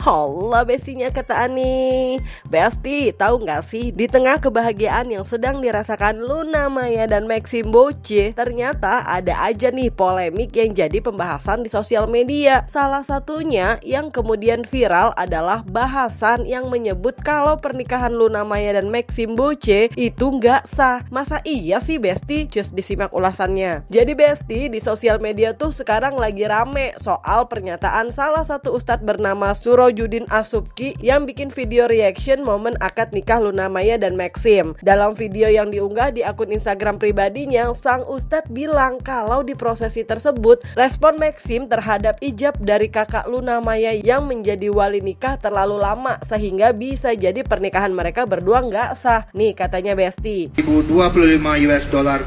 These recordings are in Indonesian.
Hola bestinya kata Ani. Besti, tahu nggak sih di tengah kebahagiaan yang sedang dirasakan Luna Maya dan Maxim Boche, ternyata ada aja nih polemik yang jadi pembahasan di sosial media. Salah satunya yang kemudian viral adalah bahasan yang menyebut kalau pernikahan Luna Maya dan Maxim Boche itu nggak sah. Masa iya sih Besti? Just disimak ulasannya. Jadi Besti, di sosial media tuh sekarang lagi rame soal pernyataan salah satu ustadz bernama Surojudin Asubki yang bikin video reaction momen akad nikah Luna Maya dan Maxim. Dalam video yang diunggah di akun Instagram pribadinya, sang ustadz bilang kalau di prosesi tersebut respon Maxim terhadap ijab dari kakak Luna Maya yang menjadi wali nikah terlalu lama sehingga bisa jadi pernikahan mereka berdua nggak sah. Nih katanya Besti. $25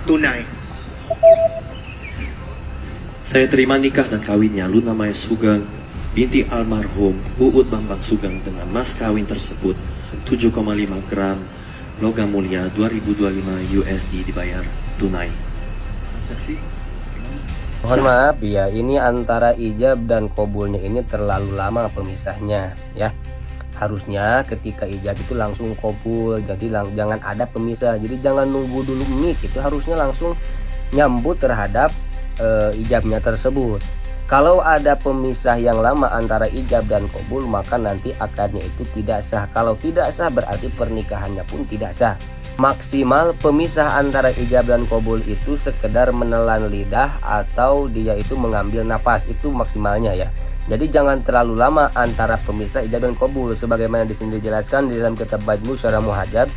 tunai. Saya terima nikah dan kawinnya Luna Maya Sugeng binti almarhum Uut Bambang Sugeng dengan mas kawin tersebut 7,5 gram logam mulia 2025 USD dibayar tunai. Saksi. Mohon maaf ya, ini antara ijab dan qabulnya ini terlalu lama pemisahnya ya. Harusnya ketika ijab itu langsung qabul, jadi jangan ada pemisah. Jadi jangan nunggu dulu nik, itu harusnya langsung nyambut terhadap ijabnya tersebut. Kalau ada pemisah yang lama antara ijab dan qabul, maka nanti akadnya itu tidak sah. Kalau tidak sah berarti pernikahannya pun tidak sah. Maksimal pemisah antara ijab dan qabul itu sekedar menelan lidah atau dia itu mengambil nafas, itu maksimalnya ya. Jadi jangan terlalu lama antara pemisah ijab dan qabul, sebagaimana di sini dijelaskan di dalam kitab Majmu' Syarah Muhadzab,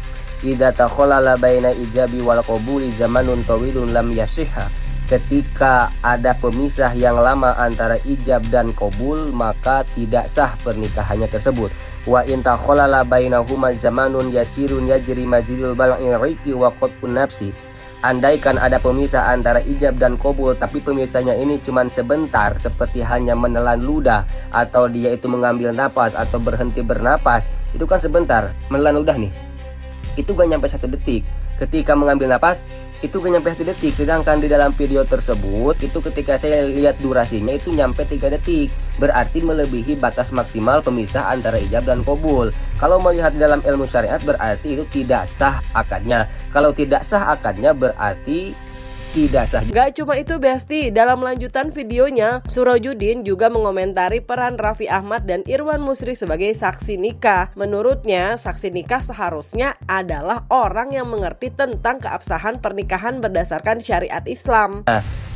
idza takhalala baina ijabi wal qabuli zamanun tawilun lam yasihha. Ketika ada pemisah yang lama antara ijab dan qabul, maka tidak sah pernikahannya tersebut. Wa in takhalala bainahuma zamanun yasirun yajri majril bal'i riqi wa qat'un nafsi. Andaikan ada pemisah antara ijab dan qabul, tapi pemisahnya ini cuma sebentar, seperti hanya menelan ludah atau dia itu mengambil napas atau berhenti bernapas, itu kan sebentar. Menelan ludah nih, itu gak nyampe 1 detik. Ketika mengambil napas itu gak nyampe 1 detik. Sedangkan di dalam video tersebut itu ketika saya lihat durasinya itu nyampe 3 detik. Berarti melebihi batas maksimal pemisah antara ijab dan qabul. Kalau melihat dalam ilmu syariat berarti itu tidak sah akadnya. Kalau tidak sah akadnya berarti tidak sah. Gak cuma itu Besti, dalam lanjutan videonya Surojudin juga mengomentari peran Raffi Ahmad dan Irwan Musri sebagai saksi nikah. Menurutnya saksi nikah seharusnya adalah orang yang mengerti tentang keabsahan pernikahan berdasarkan syariat Islam.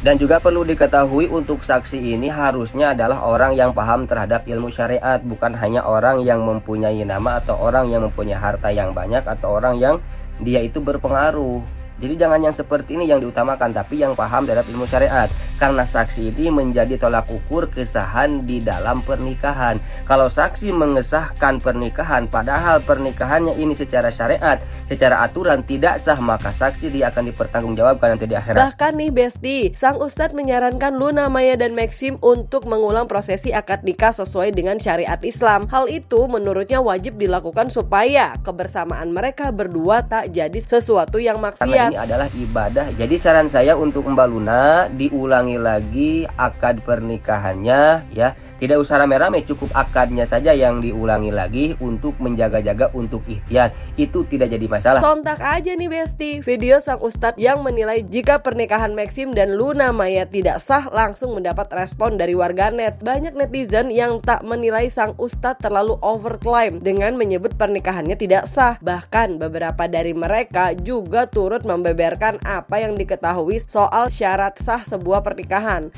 Dan juga perlu diketahui untuk saksi ini harusnya adalah orang yang paham terhadap ilmu syariat, bukan hanya orang yang mempunyai nama atau orang yang mempunyai harta yang banyak atau orang yang dia itu berpengaruh. Jadi jangan yang seperti ini yang diutamakan, tapi yang paham terhadap ilmu syariat. Karena saksi ini menjadi tolak ukur kesahan di dalam pernikahan. Kalau saksi mengesahkan pernikahan padahal pernikahannya ini secara syariat, secara aturan tidak sah, maka saksi dia akan dipertanggungjawabkan nanti di akhirat. Bahkan nih Besti, sang ustadz menyarankan Luna Maya dan Maxim untuk mengulang prosesi akad nikah sesuai dengan syariat Islam. Hal itu menurutnya wajib dilakukan supaya kebersamaan mereka berdua tak jadi sesuatu yang maksiat. Ini adalah ibadah. Jadi saran saya untuk Mbak Luna, diulangi lagi akad pernikahannya ya. Tidak usah rame-rame, cukup akadnya saja yang diulangi lagi untuk menjaga-jaga, untuk ikhtiar. Itu tidak jadi masalah. Sontak aja nih Besti, video sang ustadz yang menilai jika pernikahan Maxim dan Luna Maya tidak sah langsung mendapat respon dari warganet. Banyak netizen yang tak menilai sang ustadz terlalu overclaim dengan menyebut pernikahannya tidak sah. Bahkan beberapa dari mereka juga turut membeberkan apa yang diketahui soal syarat sah sebuah pernikahan.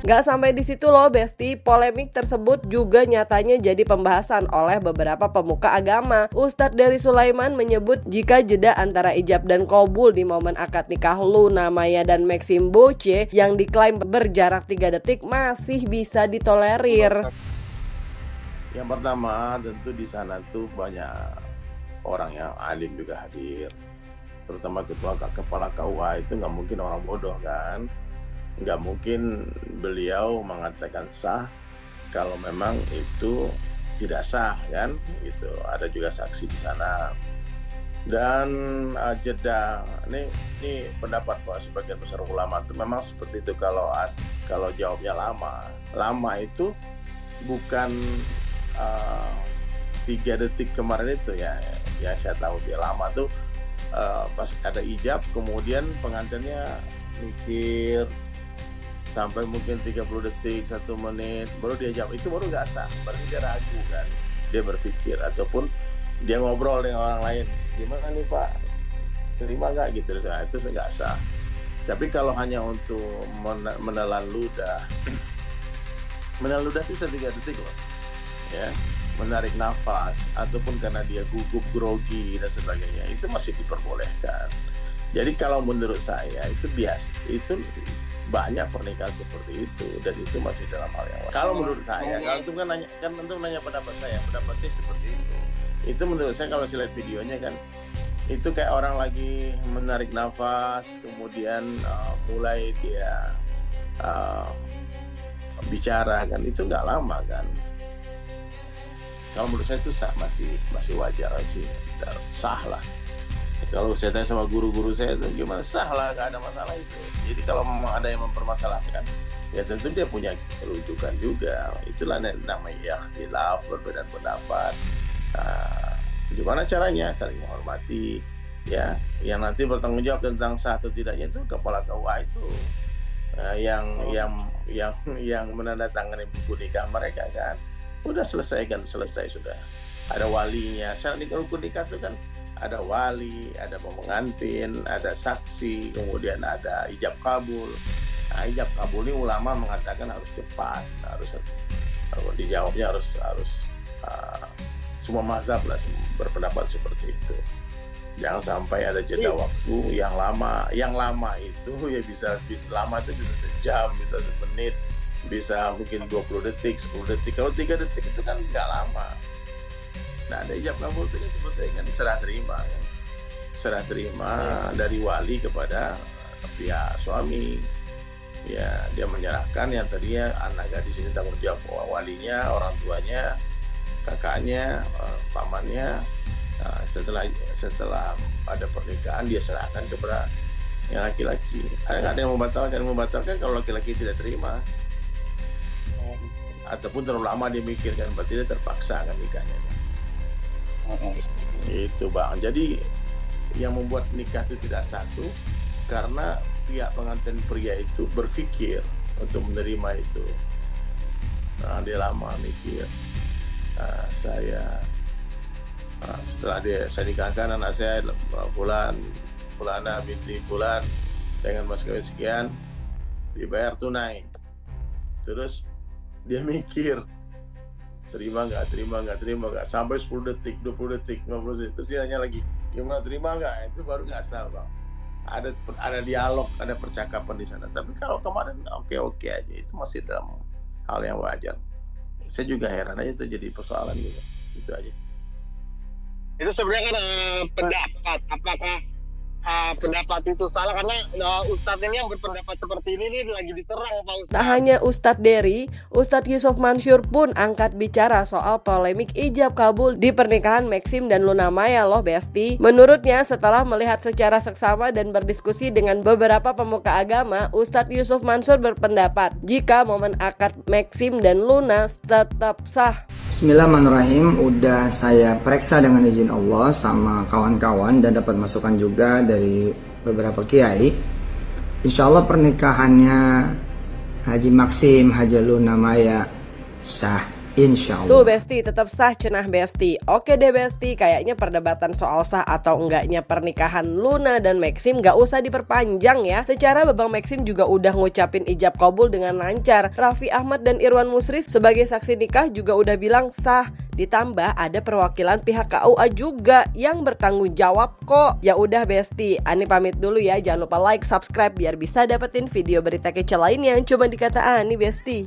Gak sampai di situ loh Besti, polemik tersebut juga nyatanya jadi pembahasan oleh beberapa pemuka agama. Ustadz Dery Sulaiman menyebut jika jeda antara ijab dan qabul di momen akad nikah Luna Maya dan Maxim Boche yang diklaim berjarak 3 detik masih bisa ditolerir. Yang pertama tentu di sana tuh banyak orang yang alim juga hadir, terutama kepala KUA itu nggak mungkin orang bodoh kan, nggak mungkin beliau mengatakan sah kalau memang itu tidak sah kan, gitu. Ada juga saksi di sana. Dan jeda ini pendapat bahwa sebagian besar ulama itu memang seperti itu. Kalau jawabnya lama itu bukan 3 detik kemarin itu ya saya tahu dia lama tuh pas ada ijab kemudian pengantinnya mikir sampai mungkin 30 detik 1 menit baru dia jawab, itu baru nggak sah, berarti dia ragu kan, dia berpikir ataupun dia ngobrol dengan orang lain, gimana nih Pak, terima nggak gitu, nah, itu nggak sah. Tapi kalau hanya untuk menelan ludah itu 3 detik loh, ya, menarik nafas ataupun karena dia gugup, grogi dan sebagainya, itu masih diperbolehkan. Jadi kalau menurut saya itu biasa, itu banyak pernikahan seperti itu dan itu masih dalam hal yang wajar. Kalau menurut saya, kalau itu kan nanya pendapat saya seperti itu. Itu menurut saya kalau saya lihat videonya kan, itu kayak orang lagi menarik nafas, kemudian mulai dia bicara kan, itu nggak lama kan. Kalau menurut saya itu sah, masih wajar sih, sah lah. Kalau saya tanya sama guru-guru saya itu gimana, sah lah, nggak ada masalah itu. Jadi kalau memang ada yang mempermasalahkan, ya tentu dia punya rujukan juga. Itulah namanya ikhtilaf, perbedaan pendapat. Gimana caranya saling menghormati, ya. Yang nanti bertanggung jawab tentang sah atau tidaknya itu kepala KUA itu, yang menandatangani buku nikah mereka kan. Udah selesai sudah. Ada walinya. Syarat rukun nikah itu kan ada wali, ada pengantin, ada saksi, kemudian ada ijab kabul. Nah, ijab kabul ini ulama mengatakan harus cepat, harus dijawabnya harus semua mazhab lah berpendapat seperti itu. Jangan sampai ada jeda waktu yang lama. Yang lama itu ya bisa lama itu bisa sejam, bisa semenit, bisa mungkin 20 detik, 10 detik. Kalau 3 detik itu kan nggak lama. Nah, ada ijab kabul itu kan sebetulnya kan serah terima dari wali kepada pihak suami. Ya, dia menyerahkan yang tadinya anak gadis ini tanggung jawab walinya, orang tuanya, kakaknya, pamannya. Nah, setelah ada pernikahan dia serahkan kepada yang laki-laki. Ada yang membatalkan kalau laki-laki tidak terima. Ataupun terlalu lama dia mikirkan, berarti dia terpaksa kan nikahnya. Itu Bang. Jadi yang membuat nikah itu tidak satu karena pihak pengantin pria itu berpikir untuk menerima itu. Nah, dia lama mikir. Setelah saya nikahkan anak saya Fulana binti Fulan dengan mas kawin sekian, dibayar tunai. Terus dia mikir terima nggak sampai 10 detik, 20 detik, 50 detik, terus dia nanya lagi gimana, terima nggak, itu baru nggak sah Bang. Ada dialog, ada percakapan di sana. Tapi kalau kemarin oke aja, itu masih dalam hal yang wajar. Saya juga heran aja itu jadi persoalan gitu, itu aja. Itu sebenarnya kan pendapat, apakah pendapat itu salah, karena Ustadz ini yang berpendapat seperti ini lagi diterang Pak Ustadz. Tak hanya Ustadz Dery, Ustadz Yusuf Mansur pun angkat bicara soal polemik ijab kabul di pernikahan Maxim dan Luna Maya loh Besti. Menurutnya setelah melihat secara seksama dan berdiskusi dengan beberapa pemuka agama, Ustadz Yusuf Mansur berpendapat jika momen akad Maxim dan Luna tetap sah. Bismillahirrahmanirrahim. Udah saya periksa dengan izin Allah sama kawan-kawan dan dapat masukan juga dari beberapa kiai. Insya Allah pernikahannya Haji Maxim, Haji Luna Maya sah, insya Allah. Tuh Besti, tetap sah cenah Besti. Oke deh Besti, kayaknya perdebatan soal sah atau enggaknya pernikahan Luna dan Maxim gak usah diperpanjang ya. Secara Babang Maxim juga udah ngucapin ijab kabul dengan lancar. Raffi Ahmad dan Irwan Musri sebagai saksi nikah juga udah bilang sah. Ditambah ada perwakilan pihak KUA juga yang bertanggung jawab kok. Ya udah Besti, Ani pamit dulu ya. Jangan lupa like, subscribe biar bisa dapetin video berita kece lainnya yang cuma di Kata Ani Besti.